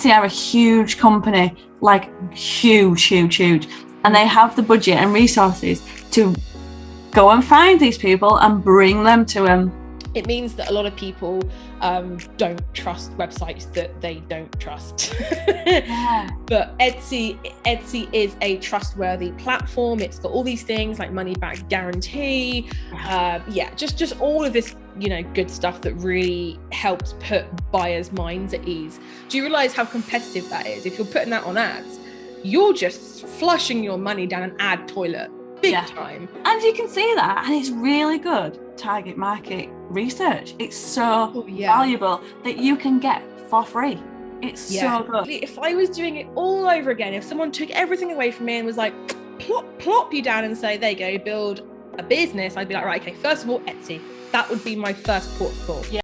Etsy are a huge company, like huge, and they have the budget and resources to go and find these people and bring them to them. It means that a lot of people don't trust websites that they don't trust. Yeah. But Etsy is a trustworthy platform. It's got all these things like money back guarantee. Just all of this, good stuff that really helps put buyers' minds at ease. Do you realize how competitive that is? If you're putting that on ads, you're just flushing your money down an ad toilet. Big time. And you can see that, and it's really good target market research. It's so valuable that you can get for free. It's so good. If I was doing it all over again, if someone took everything away from me and was like, plop you down and say, there you go, build a business, I'd be like, right, okay, first of all, Etsy. That would be my first port of call. Yeah.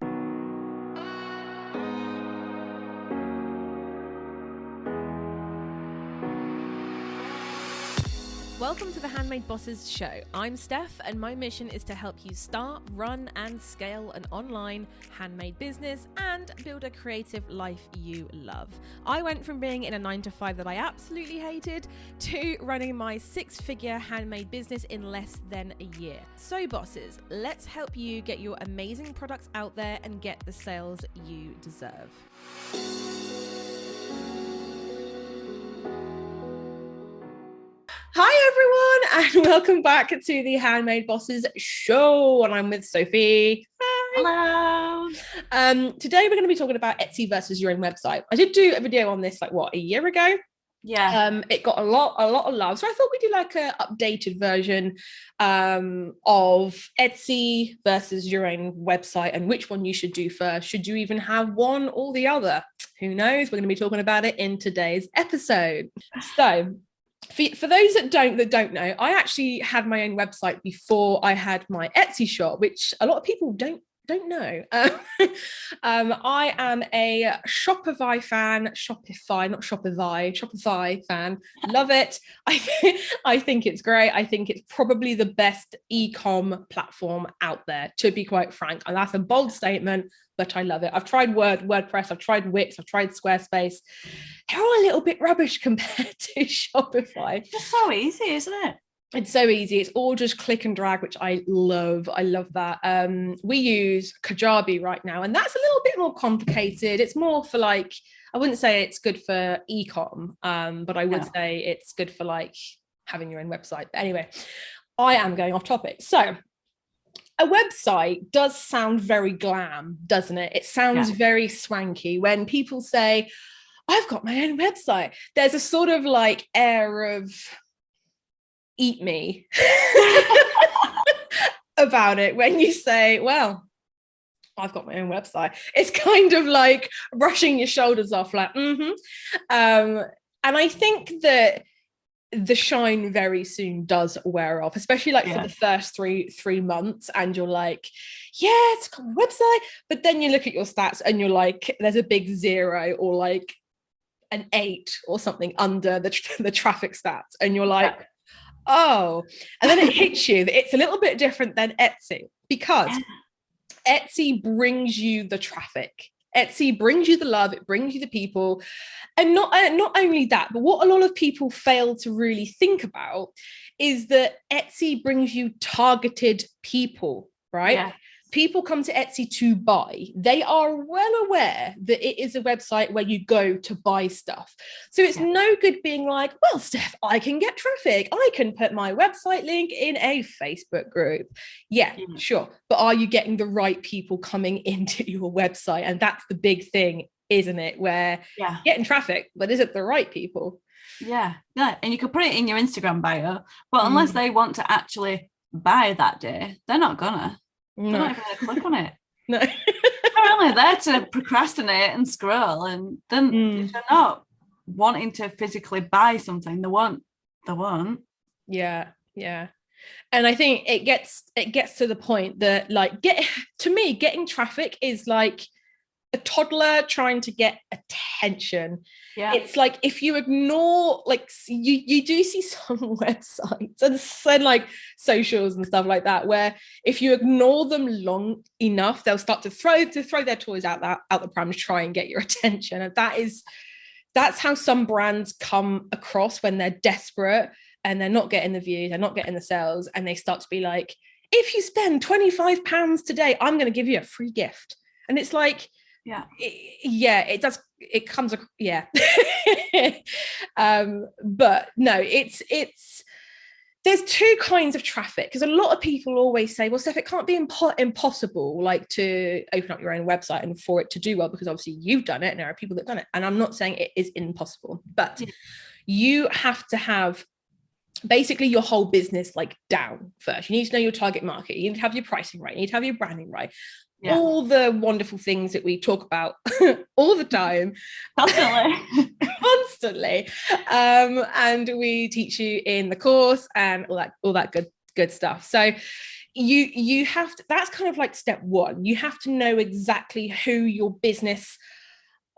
Welcome to the Handmade Bosses show. I'm Steph, and my mission is to help you start, run, and scale an online handmade business and build a creative life you love. I went from being in a 9-to-5 that I absolutely hated to running my 6-figure handmade business in less than a year. So bosses, let's help you get your amazing products out there and get the sales you deserve. Hi everyone, and welcome back to the Handmade Bosses show. And I'm with Sophie. Hi. Hello. Today we're going to be talking about Etsy versus your own website. I did do a video on this a year ago. Yeah. It got a lot of love. So I thought we'd do like an updated version of Etsy versus your own website and which one you should do first. Should you even have one or the other? Who knows? We're going to be talking about it in today's episode. So for those that don't know, I actually had my own website before I had my Etsy shop, which a lot of people don't know. I am a Shopify fan. Shopify fan. Love it. I think it's great. I think it's probably the best e-com platform out there, to be quite frank. And that's a bold statement, but I love it. I've tried WordPress, I've tried Wix, I've tried Squarespace. They're all a little bit rubbish compared to Shopify. It's so easy, isn't it? It's so easy. It's all just click and drag, which I love. I love that. We use Kajabi right now, and that's a little bit more complicated. It's more for I wouldn't say it's good for e-com, but I would say it's good for having your own website. But anyway, I am going off topic. So a website does sound very glam, doesn't it? It sounds very swanky when people say, I've got my own website. There's a sort of air of eat me about it when you say, well, I've got my own website. It's kind of like brushing your shoulders off, and I think that the shine very soon does wear off, especially for the first three months, and you're like, yeah, it's got a website, but then you look at your stats and you're like, there's a big 0 or an 8 or something under the traffic stats, and you're like, oh, and then it hits you that it's a little bit different than Etsy, because Etsy brings you the traffic. Etsy brings you the love, it brings you the people. And not only that, but what a lot of people fail to really think about is that Etsy brings you targeted people, right? Yeah. People come to Etsy to buy. They are well aware that it is a website where you go to buy stuff. So it's no good being like, well, Steph, I can get traffic. I can put my website link in a Facebook group. Yeah, sure. But are you getting the right people coming into your website? And that's the big thing, isn't it? Where getting traffic, but is it the right people? Yeah. And you could put it in your Instagram bio, but unless they want to actually buy that day, they're not gonna. No. They're not even going to click on it. No. They're only there to procrastinate and scroll. And then if they're not wanting to physically buy something, they won't. Yeah. And I think it gets to the point that getting traffic is like a toddler trying to get attention. Yeah. It's like if you ignore, you do see some websites and socials and stuff like that, where if you ignore them long enough, they'll start to throw their toys out the pram to try and get your attention. And that is that's how some brands come across when they're desperate and they're not getting the views, they're not getting the sales, and they start to be like, if you spend £25 today, I'm going to give you a free gift. And it's like, it does, it comes, but no, it's there's two kinds of traffic, because a lot of people always say, well, Steph, it can't be impossible, like, to open up your own website and for it to do well, because obviously you've done it and there are people that have done it. And I'm not saying it is impossible, but you have to have basically your whole business like down first. You need to know your target market. You need to have your pricing right. You need to have your branding right. All the wonderful things that we talk about all the time, constantly, and we teach you in the course and all that good stuff. So you have to, that's kind of like step one. You have to know exactly who your business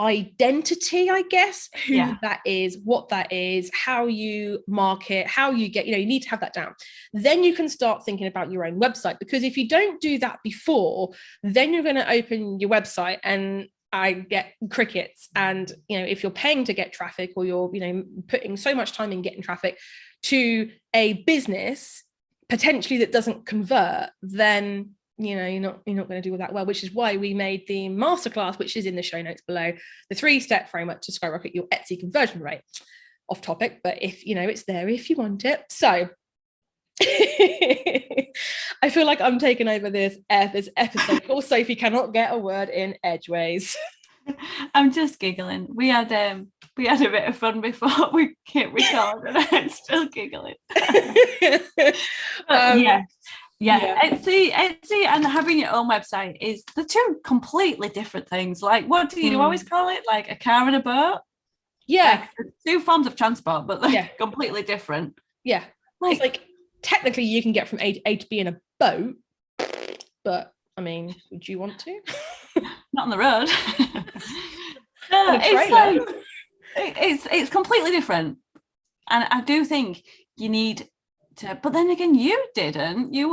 identity, I guess, who that is, what that is, how you market, how you get, you need to have that down. Then you can start thinking about your own website, because if you don't do that before, then you're going to open your website and I get crickets. And if you're paying to get traffic, or you're putting so much time in getting traffic to a business potentially that doesn't convert, then you're not going to do that well, which is why we made the masterclass, which is in the show notes below, the 3-step framework to skyrocket your Etsy conversion rate. Off topic, but if it's there if you want it. So I feel like I'm taking over this episode. Poor Sophie cannot get a word in edgeways. I'm just giggling. We had a bit of fun before we hit record, and I'm still giggling. Etsy and having your own website is the two completely different things. Like, what do you always call it? Like a car and a boat? Yeah. Like, two forms of transport, but they're completely different. Yeah. It's like, technically you can get from A to B in a boat, but I mean, would you want to? Not on the road. No, it's like, it's completely different. And I do think you need to, but then again, you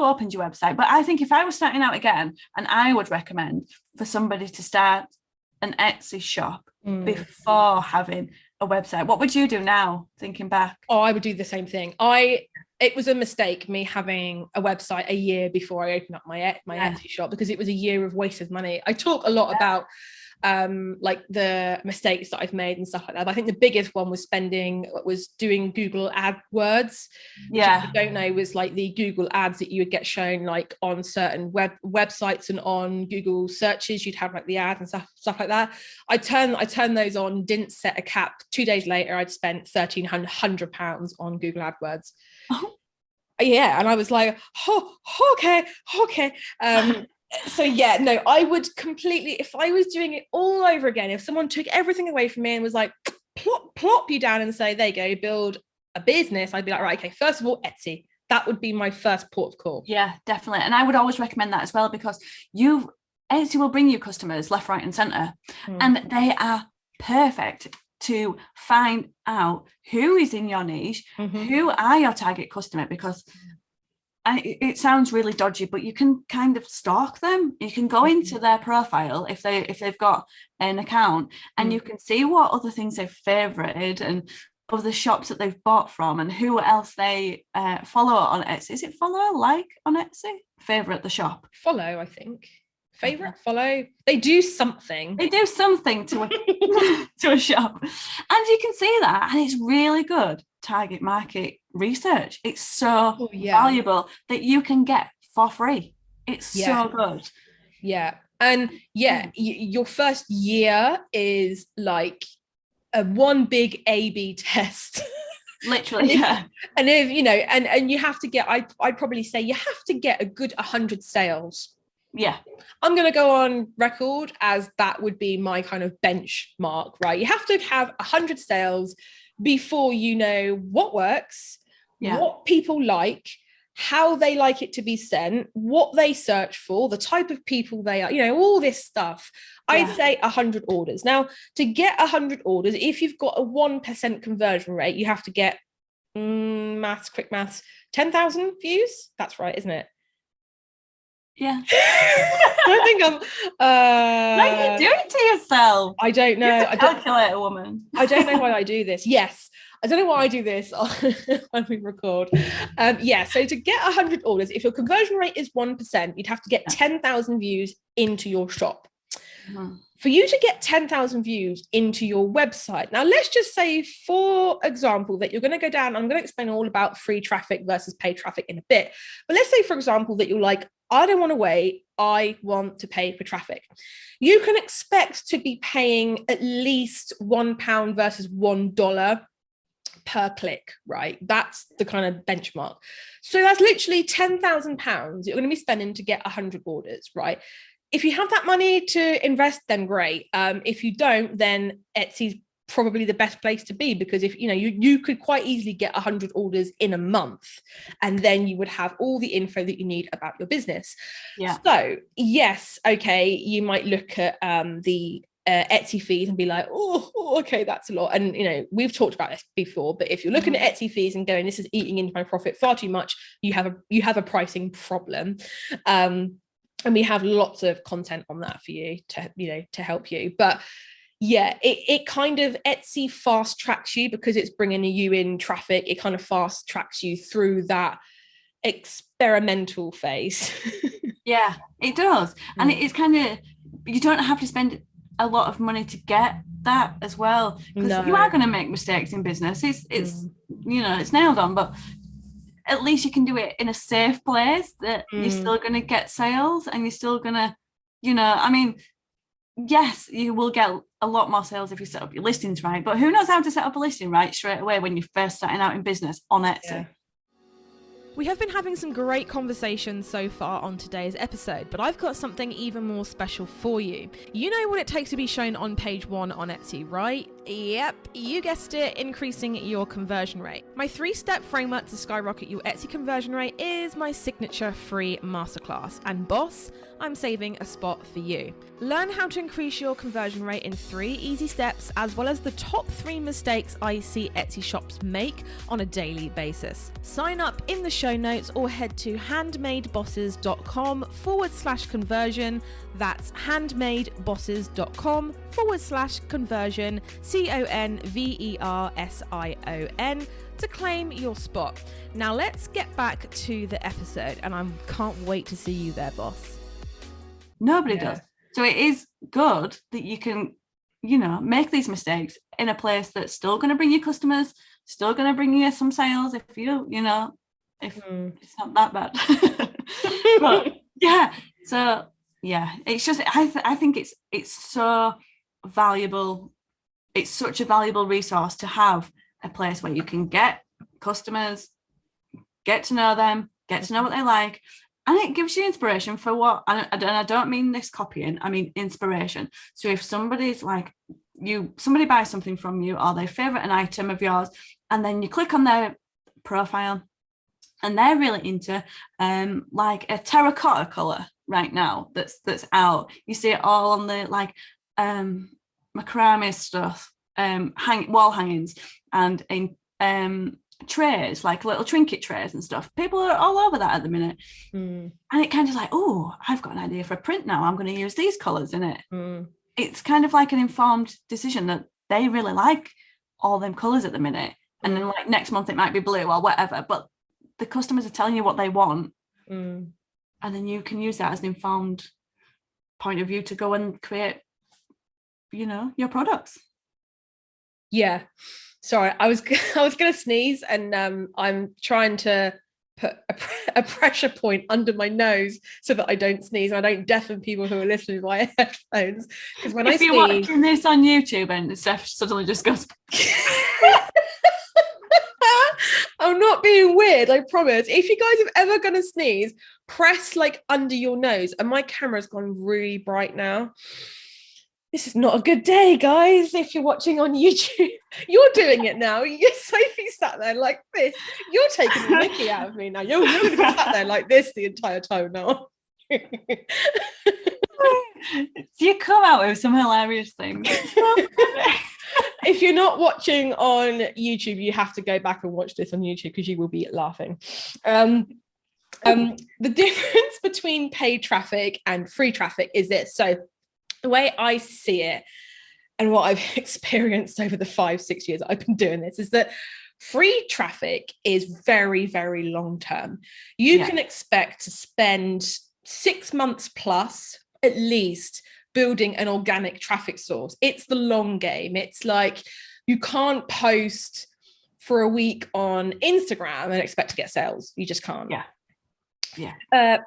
opened your website. But I think if I was starting out again, and I would recommend for somebody to start an Etsy shop before having a website. What would you do now, thinking back? Oh, I would do the same thing. It was a mistake, me having a website a year before I opened up my Etsy shop, because it was a year of wasted money. I talk a lot about like the mistakes that I've made and stuff like that. But I think the biggest one was doing Google AdWords. Which, if you don't know, was like the Google ads that you would get shown like on certain websites and on Google searches. You'd have like the ads and stuff like that. I turned those on, didn't set a cap. 2 days later, I'd spent £1,300 on Google AdWords. Yeah, and I was like, okay. So I would completely, if I was doing it all over again, if someone took everything away from me and was like, plop you down and say, there you go, build a business, I'd be like, right, okay, first of all, Etsy. That would be my first port of call. Yeah, definitely. And I would always recommend that as well, because Etsy will bring you customers left, right, and center, and they are perfect to find out who is in your niche, who are your target customer, because it sounds really dodgy, but you can kind of stalk them. You can go into their profile if they've got an account, and you can see what other things they've favorited and other shops that they've bought from, and who else they follow on Etsy. Is it follow, like on Etsy? Favorite the shop. Follow, I think. Favorite, follow. They do something. They do something to a shop, and you can see that, and it's really good target market research. It's so valuable that you can get for free. It's so good. And your first year is like a one big A/B test. Literally. And if and you have to get, I'd probably say you have to get a good 100 sales. I'm going to go on record as that would be my kind of benchmark, right? You have to have 100 sales before you know what works, what people like, how they like it to be sent, what they search for, the type of people they are, all this stuff. I'd say 100 orders. Now, to get 100 orders, if you've got a 1% conversion rate, you have to get quick maths, 10,000 views. That's right, isn't it? Yeah. I think I'm What are you doing to yourself? I don't know. You're a calculator woman. I don't know why I do this. Yes. I don't know why I do this when we record. So to get 100 orders, if your conversion rate is 1%, you'd have to get 10,000 views into your shop. Mm-hmm. For you to get 10,000 views into your website. Now, let's just say, for example, that you're going to go down. I'm going to explain all about free traffic versus paid traffic in a bit. But let's say, for example, that you're like, I don't want to wait. I want to pay for traffic. You can expect to be paying at least £1 versus $1 per click, right? That's the kind of benchmark. So that's literally £10,000 you're going to be spending to get 100 orders, right? If you have that money to invest, then great. If you don't, then Etsy's probably the best place to be, because if you could quite easily get 100 orders in a month, and then you would have all the info that you need about your business. Yeah. So yes, okay, you might look at the Etsy fees and be like, oh, okay, that's a lot. And we've talked about this before, but if you're looking at Etsy fees and going, this is eating into my profit far too much, you have a pricing problem. And we have lots of content on that for you to help you. But yeah, it kind of, Etsy fast tracks you because it's bringing you in traffic. It kind of fast tracks you through that experimental phase. Yeah, it does. And it's kind of, you don't have to spend a lot of money to get that as well, because you are going to make mistakes in business. It's it's nailed on, but at least you can do it in a safe place that you're still going to get sales, and you're still going to, yes, you will get a lot more sales if you set up your listings right, but who knows how to set up a listing right straight away when you're first starting out in business on Etsy. Yeah. We have been having some great conversations so far on today's episode, but I've got something even more special for you. You know what it takes to be shown on page 1 on Etsy, right? Yep, you guessed it, increasing your conversion rate. My 3-step framework to skyrocket your Etsy conversion rate is my signature free masterclass. And boss, I'm saving a spot for you. Learn how to increase your conversion rate in 3 easy steps, as well as the top 3 mistakes I see Etsy shops make on a daily basis. Sign up in the show notes or head to handmadebosses.com/conversion. That's handmadebosses.com/conversion, CONVERSION, to claim your spot. Now let's get back to the episode, and I can't wait to see you there, boss. Nobody does. So it is good that you can, make these mistakes in a place that's still going to bring you customers, still going to bring you some sales if if it's not that bad. But yeah, so yeah, it's just, I think it's so valuable. It's such a valuable resource to have a place where you can get customers, get to know them, get to know what they like. And it gives you inspiration for what, and I don't mean this copying, I mean inspiration. So if somebody's like, somebody buys something from you, or they favorite an item of yours, and then you click on their profile and they're really into like a terracotta color right now that's out. You see it all on the macrame stuff, wall hangings, and in trays, like little trinket trays and stuff. People are all over that at the minute. And it kind of like, oh, I've got an idea for a print now, I'm going to use these colors in it. It's kind of like an informed decision that they really like all them colors at the minute, and then like next month it might be blue or whatever, but the customers are telling you what they want, and then you can use that as an informed point of view to go and create your products. Yeah, sorry, I was gonna sneeze, and I'm trying to put a pressure point under my nose so that I don't sneeze. I don't deafen people who are listening via headphones, because when if you're watching this on YouTube and Steph suddenly just goes I'm not being weird, I promise. If you guys are ever gonna sneeze, press like under your nose. And my camera's gone really bright now. This is not a good day, guys. If you're watching on YouTube, you're doing it now. Sophie sat there like this. You're taking the mickey out of me now. You're going to be sat there like this the entire time now. You come out with some hilarious things. If you're not watching on YouTube, you have to go back and watch this on YouTube because you will be laughing. The difference between paid traffic and free traffic is this. So the way I see it and what I've experienced over the 5-6 years I've been doing this is that free traffic is very, very long term. You can expect to spend 6 months plus at least building an organic traffic source. It's the long game. It's like you can't post for a week on Instagram and expect to get sales. You just can't.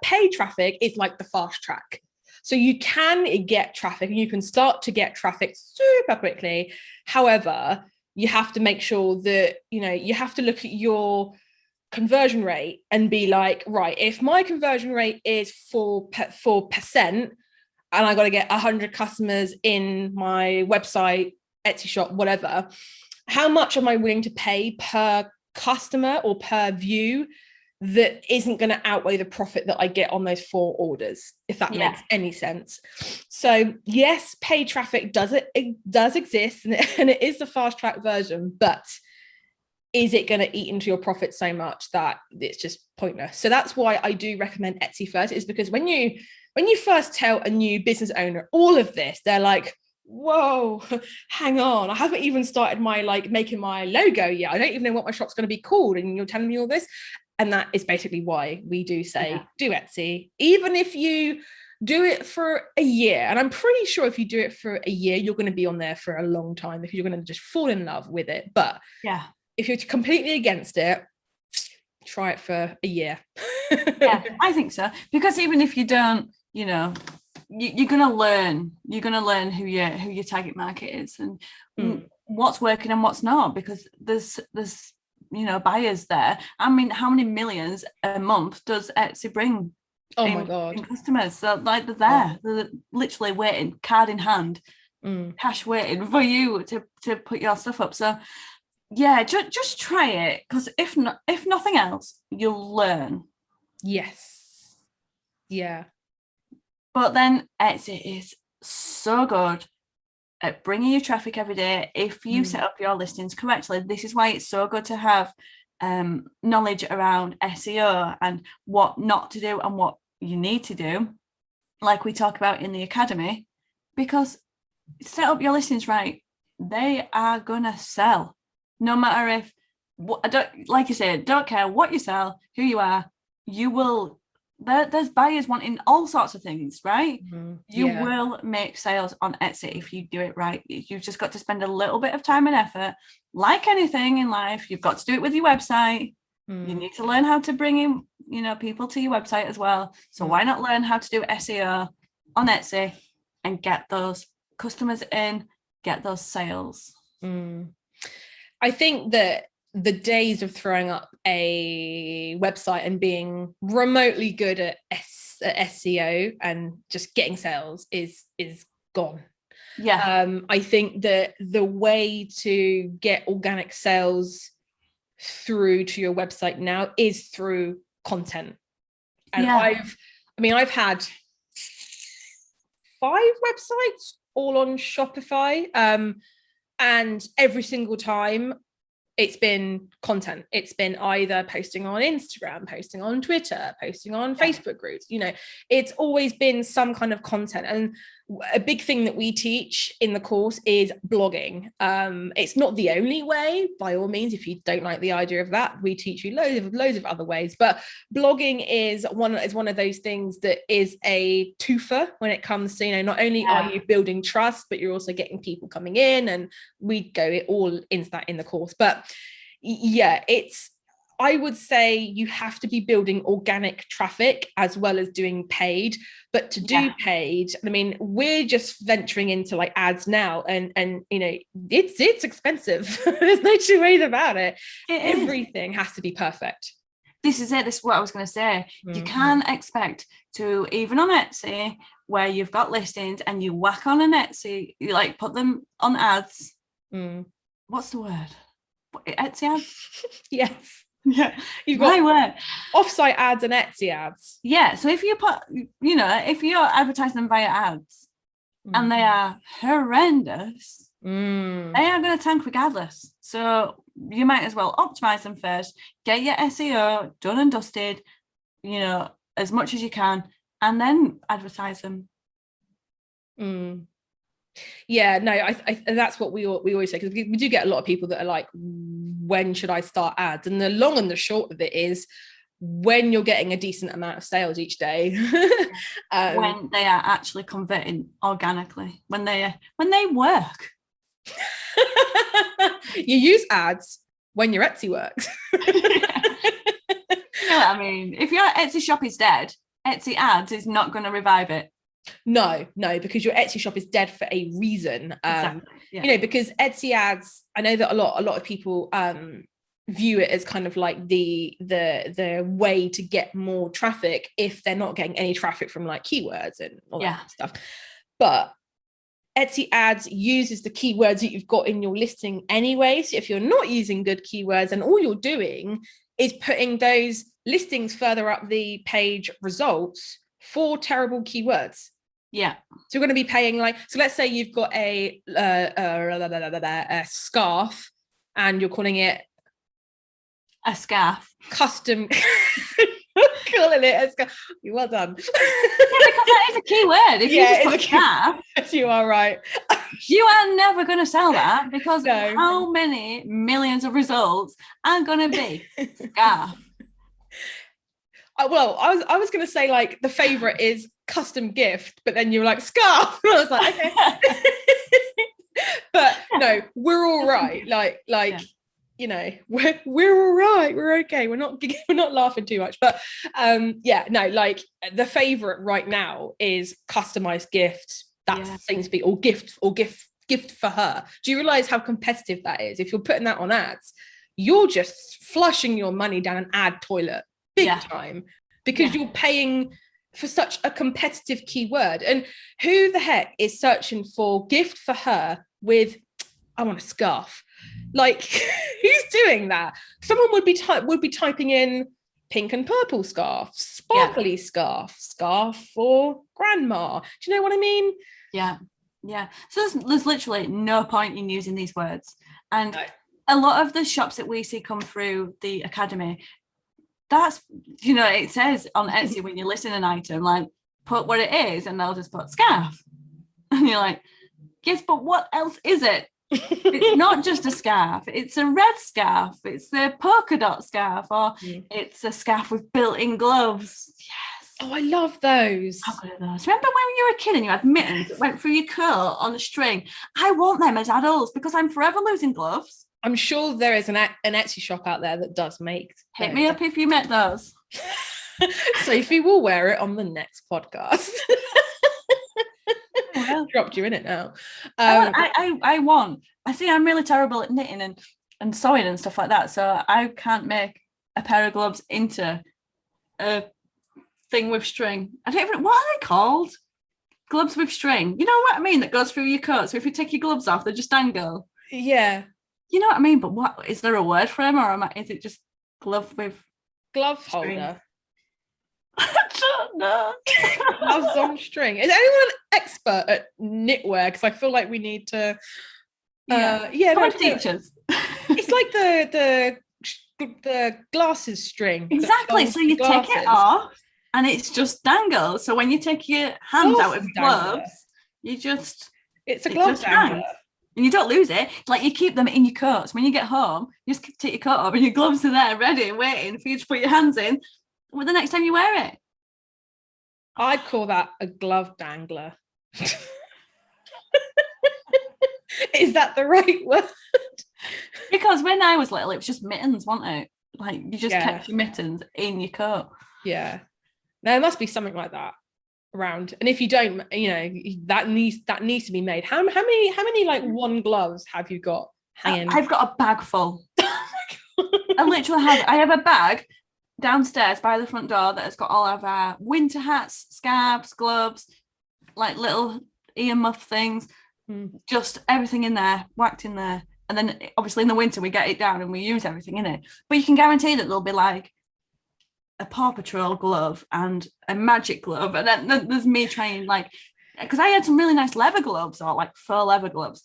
Paid traffic is like the fast track. So you can get traffic and you can start to get traffic super quickly. However, you have to make sure that, you have to look at your conversion rate and be like, right, if my conversion rate is 4%, and I got to get 100 customers in my website, Etsy shop, whatever, how much am I willing to pay per customer or per view that isn't going to outweigh the profit that I get on those 4 orders, if that makes any sense? So yes, paid traffic does exist, and it is the fast track version, but is it going to eat into your profit so much that it's just pointless? So that's why I do recommend Etsy first, is because when you first tell a new business owner all of this, they're like, whoa, hang on, I haven't even started my making my logo yet. I don't even know what my shop's going to be called, and you're telling me all this. And that is basically why we do say do Etsy, even if you do it for a year. And I'm pretty sure if you do it for a year, you're going to be on there for a long time, if you're going to just fall in love with it. But if you're completely against it, try it for a year. I think so, because even if you don't, you're going to learn. You're going to learn who your target market is and what's working and what's not, because there's buyers there. I mean, how many millions a month does Etsy bring? Oh my God, in customers. So they're there, they're literally waiting, card in hand, cash waiting for you to put your stuff up. So just try it, because if nothing else, you'll learn. Yes. Yeah. But then Etsy is so good at bringing you traffic every day if you set up your listings correctly. This is why it's so good to have knowledge around SEO and what not to do and what you need to do, like we talk about in the academy, because set up your listings right, they are gonna sell, no matter if like you said, don't care what you sell, who you are, you will. There's buyers wanting all sorts of things, right? You will make sales on Etsy if you do it right. You've just got to spend a little bit of time and effort. Like anything in life, you've got to do it with your website. You need to learn how to bring in, people to your website as well. So why not learn how to do SEO on Etsy and get those customers in, get those sales? I think that the days of throwing up a website and being remotely good at SEO and just getting sales is gone. I think that the way to get organic sales through to your website now is through content. And I've had 5 websites all on Shopify, and every single time it's been content. It's been either posting on Instagram, posting on Twitter, posting on Facebook groups. It's always been some kind of content. And a big thing that we teach in the course is blogging. It's not the only way, by all means. If you don't like the idea of that, we teach you loads of other ways. But blogging is one of those things that is a twofer when it comes to, not only are you building trust, but you're also getting people coming in, and we go all into that in the course. But I would say you have to be building organic traffic as well as doing paid. But to do paid, I mean, we're just venturing into like ads now, and it's expensive. There's no two ways about it. Everything has to be perfect. This is it. This is what I was going to say. You can't expect to, even on Etsy, where you've got listings and you whack on an Etsy, you put them on ads. What's the word? Etsy ads? Yes. Yeah, you've got offsite ads and Etsy ads. Yeah, so if you put, if you're advertising them via ads and they are horrendous, they are going to tank regardless. So you might as well optimize them first, get your SEO done and dusted, as much as you can, and then advertise them. Yeah, no, I that's what we always say, because we do get a lot of people that are like, when should I start ads? And the long and the short of it is, when you're getting a decent amount of sales each day, when they are actually converting organically, when they work. You use ads when your Etsy works. You know what I mean? If your Etsy shop is dead, Etsy ads is not going to revive it. No, because your Etsy shop is dead for a reason. Exactly. Yeah. Because Etsy ads, I know that a lot of people view it as kind of like the way to get more traffic if they're not getting any traffic from like keywords and all that kind of stuff. But Etsy ads uses the keywords that you've got in your listing anyway. So if you're not using good keywords, and all you're doing is putting those listings further up the page results for terrible keywords. Yeah. So you're going to be paying so let's say you've got a scarf and you're calling it a scarf. Custom. Calling it a scarf. Well done. Because that is a key word. If you just put scarf, you are right. You are never going to sell that, because how many millions of results are going to be scarf? Well, I was going to say like the favorite is custom gift, but then you were like scarf. I was like, okay. But no, we're all right. We're all right. We're okay. We're not laughing too much. But the favorite right now is customized gift. That seems to be, or gift for her. Do you realize how competitive that is? If you're putting that on ads, you're just flushing your money down an ad toilet big time, because you're paying for such a competitive keyword. And who the heck is searching for gift for her with, I want a scarf? Like, who's doing that? Someone would be typing in pink and purple scarf, sparkly scarf for grandma. Do you know what I mean? Yeah. So there's literally no point in using these words. And a lot of the shops that we see come through the academy, that's, it says on Etsy when you list an item, like, put what it is, and they'll just put scarf. And you're like, yes, but what else is it? It's not just a scarf, it's a red scarf, it's the polka dot scarf, or it's a scarf with built-in gloves. Yes. Oh, I love those. How good are those? Remember when you were a kid and you had mittens that went through your coat on a string? I want them as adults, because I'm forever losing gloves. I'm sure there is an Etsy shop out there that does make those. Hit me up if you make those. Sophie will wear it on the next podcast. Dropped you in it now. I see I'm really terrible at knitting and sewing and stuff like that, so I can't make a pair of gloves into a thing with string. I don't even, what are they called? Gloves with string. You know what I mean? That goes through your coat. So if you take your gloves off, they just dangle. Yeah. You know what I mean? But what is there a word for them, or is it just glove holder? I don't know. Gloves on string. Is anyone an expert at knitwear? Because I feel like we need to. Teachers. It's like the glasses string. Exactly. So you take it off, and it's just dangles. So when you take your hands out of gloves, it's a glove dangler. And you don't lose it. Like, you keep them in your coats. When you get home, you just take your coat off and your gloves are there ready, waiting for you to put your hands in with the next time you wear it. I'd call that a glove dangler. Is that the right word? Because when I was little, it was just mittens, wasn't it? Like, you just kept your mittens in your coat. Yeah. There must be something like that around, and if you don't, that needs to be made. How many like one gloves have you got hanging? I've got a bag full. I have a bag downstairs by the front door that has got all of our winter hats, scarves, gloves, like little earmuff things, just everything in there, whacked in there. And then obviously in the winter we get it down and we use everything in it, but you can guarantee that there'll be like a Paw Patrol glove and a magic glove, and then there's me trying, like, because I had some really nice leather gloves, or like faux leather gloves,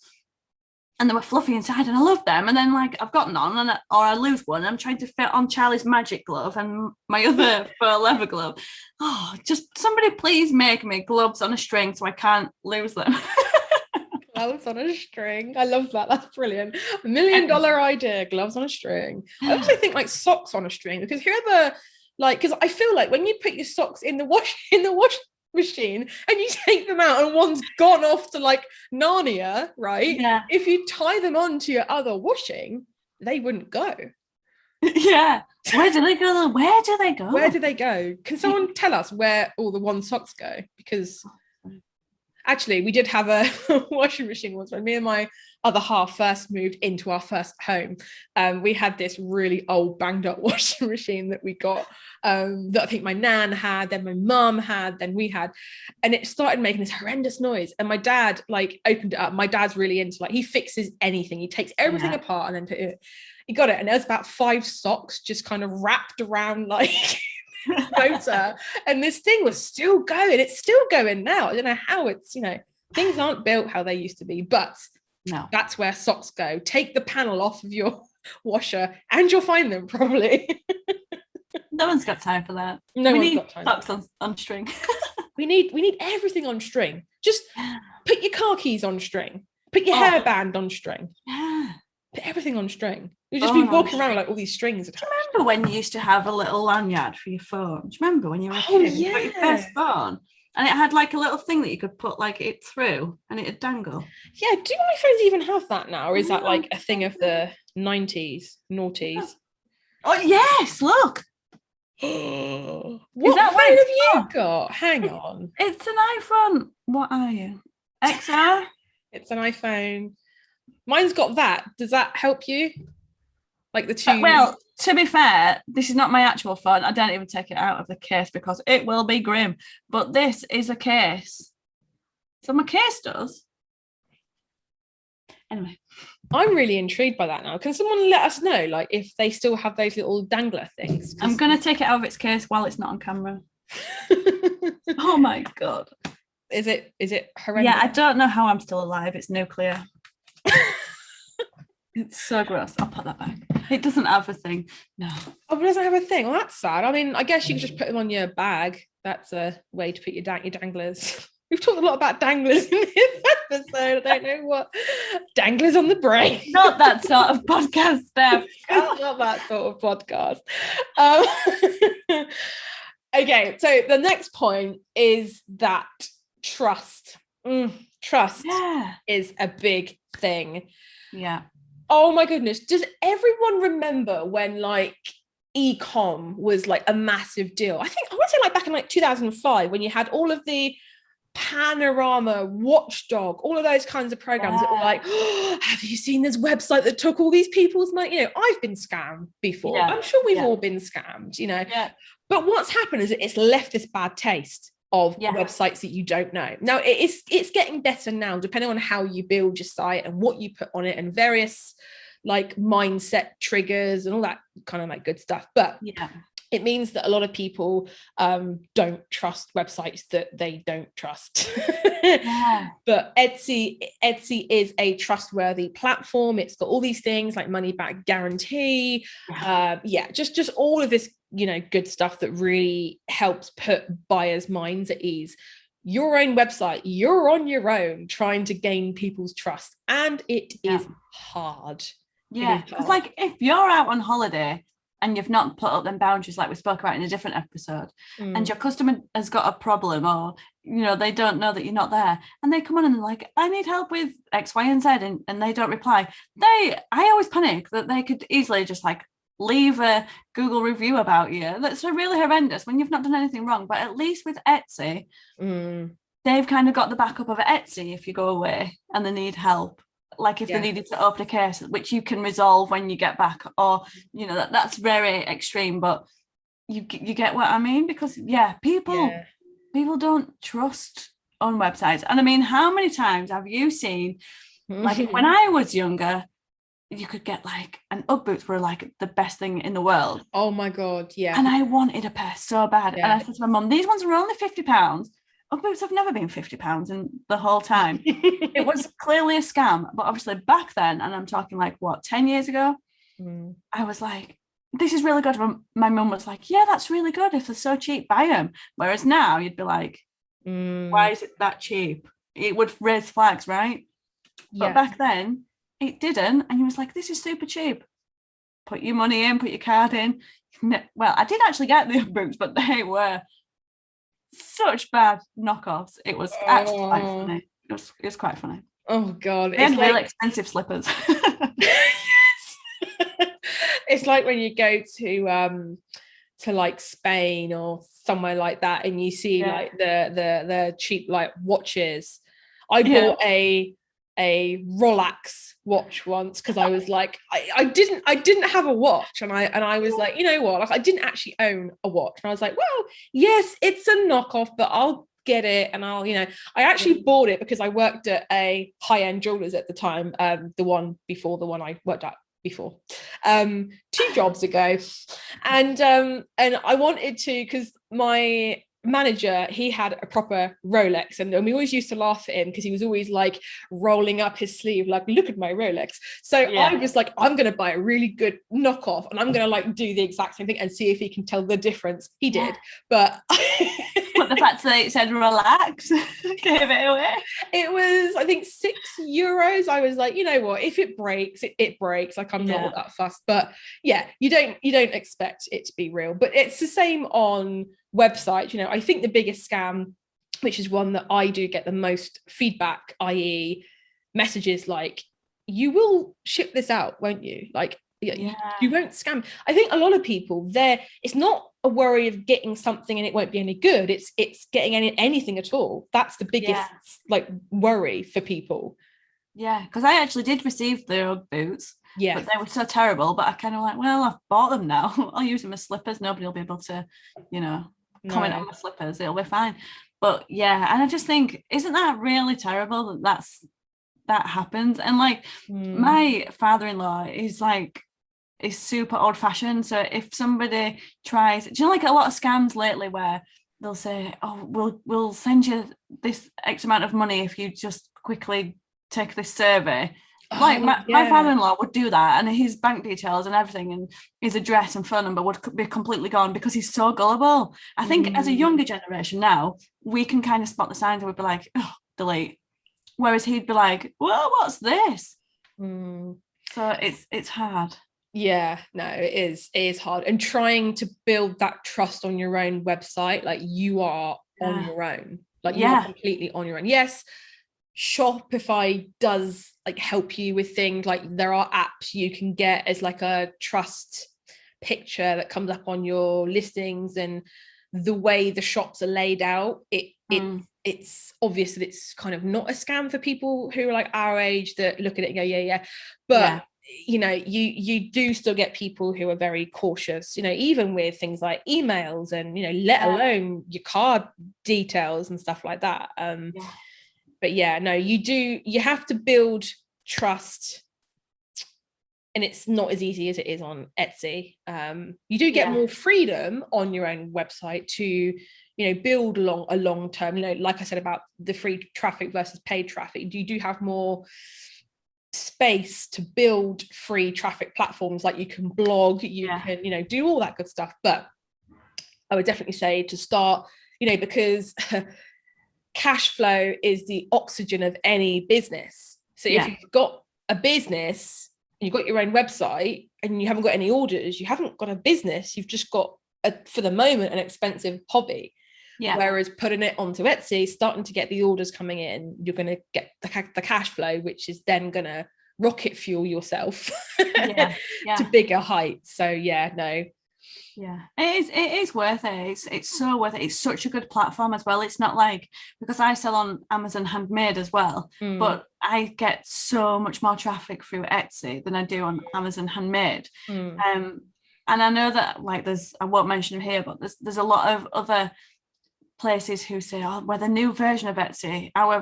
and they were fluffy inside and I loved them. And then like I've got none or I lose one. And I'm trying to fit on Charlie's magic glove and my other faux leather glove. Oh, just somebody please make me gloves on a string so I can't lose them. Gloves on a string. I love that. That's brilliant. $1 million idea. Gloves on a string. I also think like socks on a string, because whoever like, because I feel like when you put your socks in the wash machine and you take them out and one's gone off to like Narnia, right? Yeah. If you tie them on to your other washing, they wouldn't go. Yeah. Where do they go? Where do they go? Where do they go? Can someone tell us where all the one socks go? Because actually, we did have a washing machine once when me and my other half first moved into our first home. We had this really old banged up washing machine that we got, that I think my nan had, then my mum had, then we had, and it started making this horrendous noise. And my dad like opened it up. My dad's really into like, he fixes anything. He takes everything apart and then put it. He got it, and there's about 5 socks just kind of wrapped around like motor, and this thing was still going. It's still going now. I don't know how it's, things aren't built how they used to be, but no, that's where socks go. Take the panel off of your washer and you'll find them probably. No one's got time for that. Got time. Socks on string. we need everything on string. Just put your car keys on string, put your hairband on string, put everything on string. You'll just be walking around with like all these strings attached. Do you remember when you used to have a little lanyard for your phone? Do you remember when you were a kid? You got your first phone and it had like a little thing that you could put like it through and it'd dangle. Yeah, do my phones even have that now? Or is that like a thing of the 90s, noughties? Oh yes, look. What phone have you got? Hang on. It's an iPhone. What are you? XR? It's an iPhone. Mine's got that. Does that help you? Like the two. Well, to be fair, this is not my actual phone. I don't even take it out of the case because it will be grim. But this is a case. So my case does. Anyway. I'm really intrigued by that now. Can someone let us know, like, if they still have those little dangler things? I'm going to take it out of its case while it's not on camera. Oh my God. Is it horrendous? Yeah, I don't know how I'm still alive. It's nuclear. It's so gross. I'll put that back. It doesn't have a thing. No. Oh, it doesn't have a thing. Well, that's sad. I mean, I guess you can just put them on your bag. That's a way to put your danglers. We've talked a lot about danglers in this episode. I don't know what. Danglers on the brain. Not that sort of podcast, Steph. Not that sort of podcast. Okay, so the next point is that trust. Trust is a big thing. Yeah. Oh my goodness. Does everyone remember when like e-com was like a massive deal? I want to say like back in like 2005 when you had all of the Panorama, Watchdog, all of those kinds of programs that were like, oh, have you seen this website that took all these people's money? I've been scammed before. I'm sure we've all been scammed, But what's happened is it's left this bad taste of websites that you don't know. Now it's getting better now, depending on how you build your site and what you put on it and various like mindset triggers and all that kind of like good stuff. But it means that a lot of people don't trust websites that they don't trust. But Etsy is a trustworthy platform. It's got all these things like money back guarantee. Just all of this, good stuff that really helps put buyers' minds at ease. Your own website, you're on your own trying to gain people's trust, and it is hard. Yeah, it's like if you're out on holiday and you've not put up them boundaries like we spoke about in a different episode, and your customer has got a problem, or they don't know that you're not there, and they come on and they're like, I need help with X, Y, and Z, and they don't reply. I always panic that they could easily just like leave a Google review about you. That's really horrendous when you've not done anything wrong. But at least with Etsy, they've kind of got the backup of Etsy if you go away and they need help. Like if they needed to open a case, which you can resolve when you get back, or that's very extreme, but you get what I mean, because people don't trust on websites. And I mean, how many times have you seen, like when I was younger, you could get like, and Ugg boots were like the best thing in the world. Oh my God, yeah. And I wanted a pair so bad, and I said to my mum, these ones were only £50. boots have never been £50 in the whole time. It was clearly a scam. But obviously back then, and I'm talking like, what, 10 years ago, I was like, this is really good. My mum was like, yeah, that's really good. If they're so cheap, buy them. Whereas now you'd be like, why is it that cheap? It would raise flags, right? But back then it didn't. And you was like, this is super cheap. Put your money in, put your card in. Well, I did actually get the boots, but they were such bad knockoffs. It was actually quite funny. It was quite funny. Oh God. They had really expensive slippers. It's like when you go to like Spain or somewhere like that, and you see like the cheap like watches. I bought a Rolex watch once because I was like, I didn't have a watch, and I was like, you know what, like, I didn't actually own a watch, and I was like, well, yes, it's a knockoff, but I'll get it, and I'll, I actually bought it because I worked at a high-end jewelers at the time, the one before the one I worked at before, 2 jobs ago, and I wanted to, because my manager, he had a proper Rolex, and we always used to laugh at him because he was always like rolling up his sleeve like, look at my Rolex. So I was like, I'm gonna buy a really good knockoff, and I'm gonna like do the exact same thing and see if he can tell the difference. He did, but the fact that it said relax gave it away. It was, I think, €6. I was like, you know what, if it breaks, it breaks. Like, I'm not all that fussed. But yeah, you don't expect it to be real. But it's the same on websites. I think the biggest scam, which is one that I do get the most feedback, i.e. messages like, you will ship this out, won't you? Like, you won't scam. I think a lot of people it's not a worry of getting something and it won't be any good. It's getting anything at all. That's the biggest like worry for people. Yeah, because I actually did receive the Ugg boots. Yeah, but they were so terrible. But I kind of like, well, I've bought them now. I'll use them as slippers. Nobody will be able to, comment on my slippers. It'll be fine. But yeah, and I just think, isn't that really terrible that happens? And like my father-in-law is super old-fashioned. So if somebody tries, do you know, like a lot of scams lately where they'll say, oh, we'll send you this X amount of money if you just quickly take this survey. My father-in-law would do that, and his bank details and everything and his address and phone number would be completely gone because he's so gullible. I think as a younger generation now, we can kind of spot the signs and we'd be like, oh, delete. Whereas he'd be like, well, what's this? So it's hard. Yeah, no, it is hard. And trying to build that trust on your own website, like you are on your own, like you're completely on your own. Yes, Shopify does like help you with things, like there are apps you can get as like a trust picture that comes up on your listings, and the way the shops are laid out, it's obvious that it's kind of not a scam for people who are like our age that look at it and go, but you do still get people who are very cautious, even with things like emails and, let alone your card details and stuff like that. But you have to build trust, and it's not as easy as it is on Etsy. You do get more freedom on your own website to, build along a long term, like I said about the free traffic versus paid traffic. You do have more space to build free traffic platforms, like you can blog, you can do all that good stuff. But I would definitely say to start, because cash flow is the oxygen of any business. So if you've got a business and you've got your own website and you haven't got any orders, you haven't got a business, you've just got for the moment an expensive hobby. Whereas putting it onto Etsy, starting to get the orders coming in, you're going to get the cash flow, which is then going to rocket fuel yourself to bigger heights. So it is worth it. It's so worth it. It's such a good platform as well. It's not like, because I sell on Amazon Handmade as well, but I get so much more traffic through Etsy than I do on Amazon Handmade. And I know that like I won't mention them here, but there's a lot of other places who say, we're the new version of Etsy, our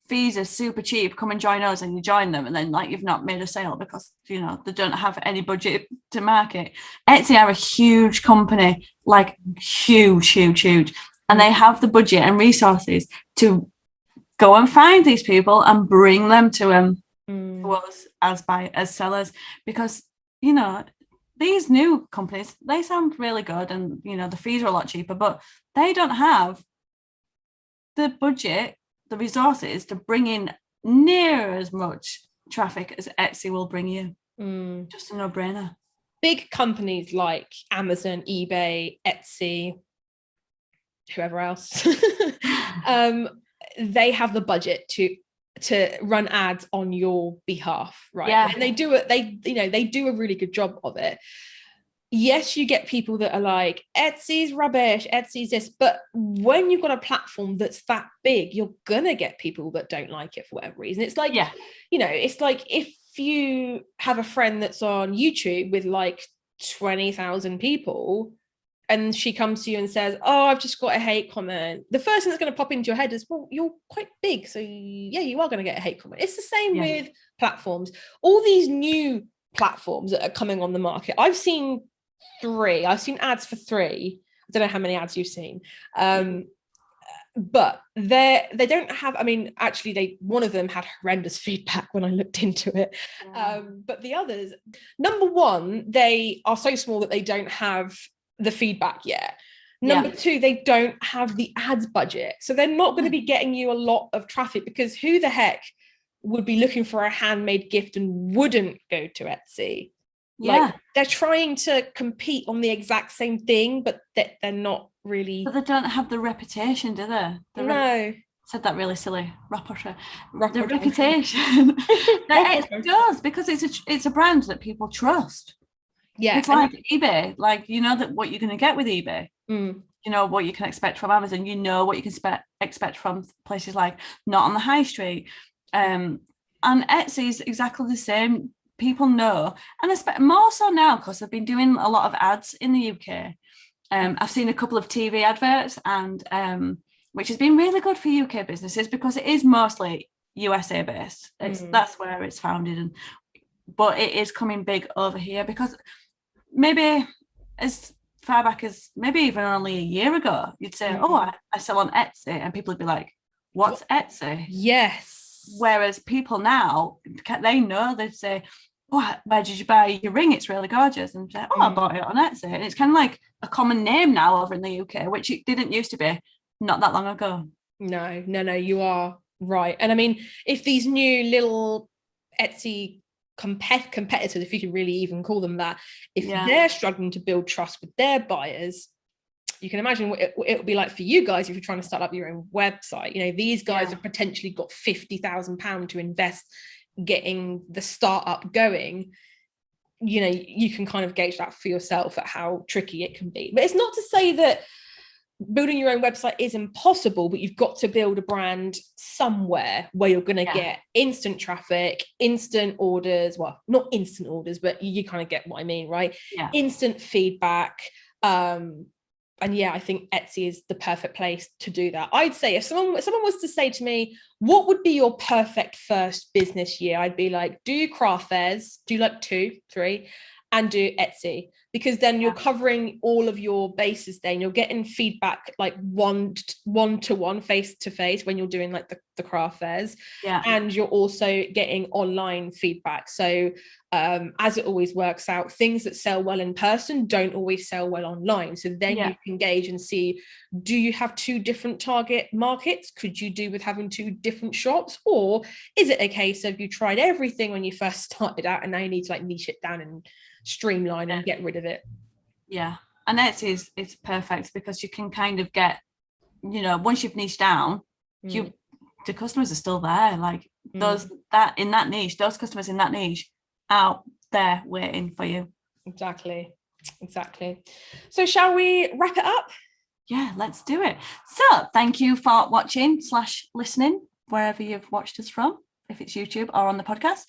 fees are super cheap, come and join us, and you join them, and then like you've not made a sale because they don't have any budget to market. Etsy are a huge company, like huge, and they have the budget and resources to go and find these people and bring them to us as sellers, because these new companies, they sound really good, and the fees are a lot cheaper, but they don't have the budget, the resources to bring in near as much traffic as Etsy will bring you. Just a no-brainer. Big companies like Amazon, eBay, Etsy, whoever else, they have the budget to run ads on your behalf, right? Yeah. And they do it. They do a really good job of it. Yes, you get people that are like, Etsy's rubbish, Etsy's this, but when you've got a platform that's that big, you're gonna get people that don't like it for whatever reason. It's like, it's like if you have a friend that's on YouTube with like 20,000 people, and she comes to you and says, oh, I've just got a hate comment, the first thing that's going to pop into your head is, well, you're quite big, so yeah, you are going to get a hate comment. It's the same with platforms. All these new platforms that are coming on the market, I've seen ads for 3. I don't know how many ads you've seen, but they don't have, I mean, actually one of them had horrendous feedback when I looked into it. But the others, number one, they are so small that they don't have the feedback yet. Number two, they don't have the ads budget, so they're not going to be getting you a lot of traffic, because who the heck would be looking for a handmade gift and wouldn't go to Etsy? Like, they're trying to compete on the exact same thing, but they're not really. But they don't have the reputation, do they? No. Said that really silly. The reputation. It does, because it's a brand that people trust. Yeah, it's like eBay. Like, that what you're going to get with eBay. You know what you can expect from Amazon. What you can expect from places like Not on the High Street. And Etsy is exactly the same. People know, and more so now because I've been doing a lot of ads in the UK. I've seen a couple of TV adverts, and which has been really good for UK businesses, because it is mostly USA based. That's where it's founded, but it is coming big over here, because maybe as far back as maybe even only a year ago, you'd say, oh, I sell on Etsy, and people would be like, what's Etsy? Yes. Whereas people now, they know, they'd say, oh, where did you buy your ring? It's really gorgeous. And say, oh, I bought it on Etsy. And it's kind of like a common name now over in the UK, which it didn't used to be not that long ago. No, you are right. And I mean, if these new little Etsy competitors, if you can really even call them that, if they're struggling to build trust with their buyers, you can imagine what it would be like for you guys if you're trying to start up your own website. These guys have potentially got £50,000 to invest getting the startup going. You can kind of gauge that for yourself at how tricky it can be. But it's not to say that building your own website is impossible, but you've got to build a brand somewhere where you're going to get instant traffic, instant orders. Well, not instant orders, but you kind of get what I mean, right? Instant feedback. And I think Etsy is the perfect place to do that. I'd say if someone was to say to me, what would be your perfect first business year? I'd be like, do craft fairs, do like 2, 3, and do Etsy, because then you're covering all of your bases there, and you're getting feedback like one-to-one, face-to-face when you're doing like the craft fairs. And you're also getting online feedback. So as it always works out, things that sell well in person don't always sell well online. So then you can gauge and see, do you have 2 different target markets? Could you do with having 2 different shops? Or is it a case of you tried everything when you first started out, and now you need to like niche it down and streamline and get rid of it? And Etsy is perfect, because you can kind of get, once you've niched down, the customers are still there. Like those customers in that niche out there waiting for you. Exactly. So shall we wrap it up? Yeah, let's do it. So thank you for watching / listening wherever you've watched us from, if it's YouTube or on the podcast.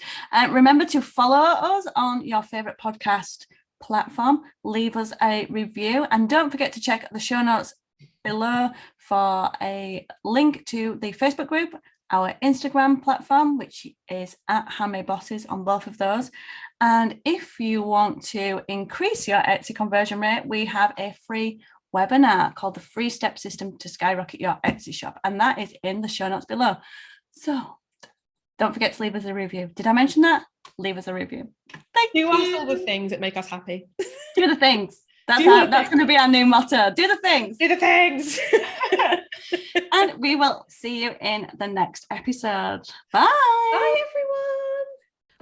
Remember to follow us on your favorite podcast platform. Leave us a review, and don't forget to check the show notes below for a link to the Facebook group, our Instagram platform, which is at Handmade Bosses on both of those. And if you want to increase your Etsy conversion rate, we have a free webinar called The 3-Step System to Skyrocket Your Etsy Shop. And that is in the show notes below. So don't forget to leave us a review. Did I mention that? Leave us a review. Thank you. Do us all the things that make us happy. Do the things. That's going to be our new motto. Do the things. Do the things. And we will see you in the next episode. Bye. Bye, everyone.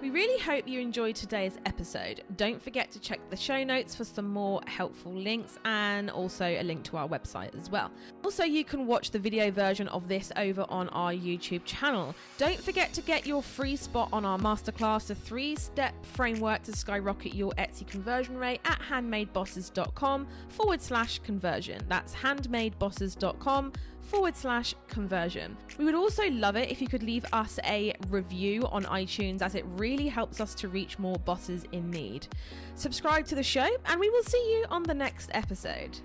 We really hope you enjoyed today's episode. Don't forget to check the show notes for some more helpful links and also a link to our website as well. Also, you can watch the video version of this over on our YouTube channel. Don't forget to get your free spot on our masterclass, the 3-step framework to skyrocket your Etsy conversion rate at handmadebosses.com/conversion. That's handmadebosses.com/conversion. We would also love it if you could leave us a review on iTunes, as it really helps us to reach more bosses in need. Subscribe to the show and we will see you on the next episode.